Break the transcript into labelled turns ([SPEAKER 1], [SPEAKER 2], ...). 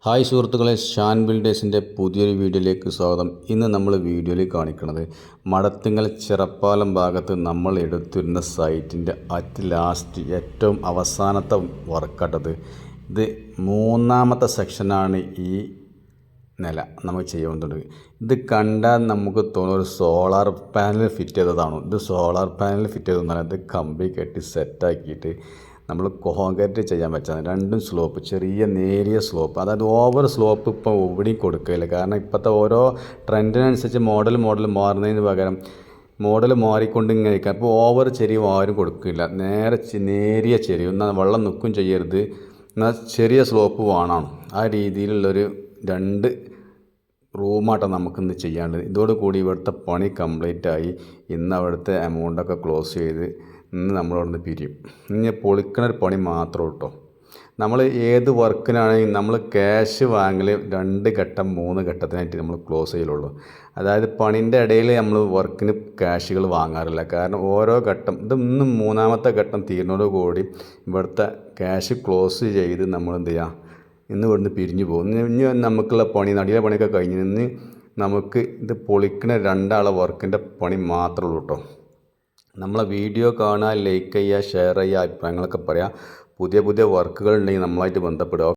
[SPEAKER 1] Hi സുഹൃത്തുക്കളെ, ഷാൻ ബിൽഡേഴ്സിൻ്റെ പുതിയൊരു വീഡിയോയിലേക്ക് സ്വാഗതം. ഇന്ന് നമ്മൾ വീഡിയോയിൽ കാണിക്കുന്നത് മടത്തിങ്ങൽ ചിറപ്പാലം ഭാഗത്ത് നമ്മൾ എടുത്തിരുന്ന സൈറ്റിൻ്റെ ഏറ്റവും അവസാനത്തെ വർക്കാട്ടത്. ഇത് മൂന്നാമത്തെ സെക്ഷനാണ്. ഈ നില നമുക്ക് ചെയ്യാവുന്നത്. ഇത് കണ്ടാൽ നമുക്ക് തോന്നുന്ന ഒരു സോളാർ പാനൽ ഫിറ്റ് ചെയ്തതാണ്. ഇത് സോളാർ പാനൽ ഫിറ്റ് ചെയ്തതാണ്. ഇത് കമ്പി കെട്ടി സെറ്റാക്കിയിട്ട് നമ്മൾ കോൺക്രീറ്റ് ചെയ്യാൻ വെച്ചാൽ രണ്ടും സ്ലോപ്പ്, ചെറിയ നേരിയ സ്ലോപ്പ്, അതായത് ഓവർ സ്ലോപ്പ് ഇപ്പോൾ എവിടെയും കൊടുക്കില്ല. കാരണം ഇപ്പോഴത്തെ ഓരോ ട്രെൻഡിനനുസരിച്ച് മോഡൽ മാറുന്നതിന് പകരം മോഡൽ മാറിക്കൊണ്ട് ഇങ്ങനെ ഇരിക്കുക. അപ്പോൾ ഓവർ ചെരിവ് ആരും കൊടുക്കില്ല. നേരെ നേരിയ ചെരിവ്, എന്നാൽ വെള്ളം നിൽക്കും ചെയ്യരുത്, എന്നാൽ ചെറിയ സ്ലോപ്പ് വേണം. ആ രീതിയിലുള്ളൊരു രണ്ട് റൂമായിട്ടാണ് നമുക്കിന്ന് ചെയ്യാനുള്ളത്. ഇതോടുകൂടി ഇവിടുത്തെ പണി കംപ്ലീറ്റ് ആയി. ഇന്ന് അവിടുത്തെ എമൗണ്ടൊക്കെ ക്ലോസ് ചെയ്ത് ഇന്ന് നമ്മളവിടുന്ന് പിരിയും. ഇനി പൊളിക്കണൊരു പണി മാത്രം കേട്ടോ. നമ്മൾ ഏത് വർക്കിനാണെങ്കിൽ നമ്മൾ ക്യാഷ് വാങ്ങൽ 2 ഘട്ടം 3 ഘട്ടത്തിനായിട്ട് നമ്മൾ ക്ലോസ് ചെയ്യലുള്ളൂ. അതായത് പണിൻ്റെ ഇടയിൽ നമ്മൾ വർക്കിന് ക്യാഷുകൾ വാങ്ങാറില്ല. കാരണം ഓരോ ഘട്ടം, ഇത് ഇന്ന് 3ാമത്തെ ഘട്ടം തീരുന്നതോടുകൂടി ഇവിടുത്തെ ക്യാഷ് ക്ലോസ് ചെയ്ത് നമ്മൾ എന്ത് ചെയ്യുക, ഇന്ന് ഇവിടുന്ന് പിരിഞ്ഞു പോകും. ഇനി നമുക്കുള്ള പണി, നടിയുടെ പണിയൊക്കെ കഴിഞ്ഞ് നിന്ന് നമുക്ക് ഇത് പൊളിക്കുന്ന 2 ആളെ വർക്കിൻ്റെ പണി മാത്രമേ ഉള്ളൂ കേട്ടോ. നമ്മളെ വീഡിയോ കാണുക, ലൈക്ക് ചെയ്യുക, ഷെയർ ചെയ്യുക, അഭിപ്രായങ്ങളൊക്കെ പറയുക. പുതിയ വർക്കുകൾ ഉണ്ടെങ്കിൽ നമ്മളായിട്ട് ബന്ധപ്പെടുക.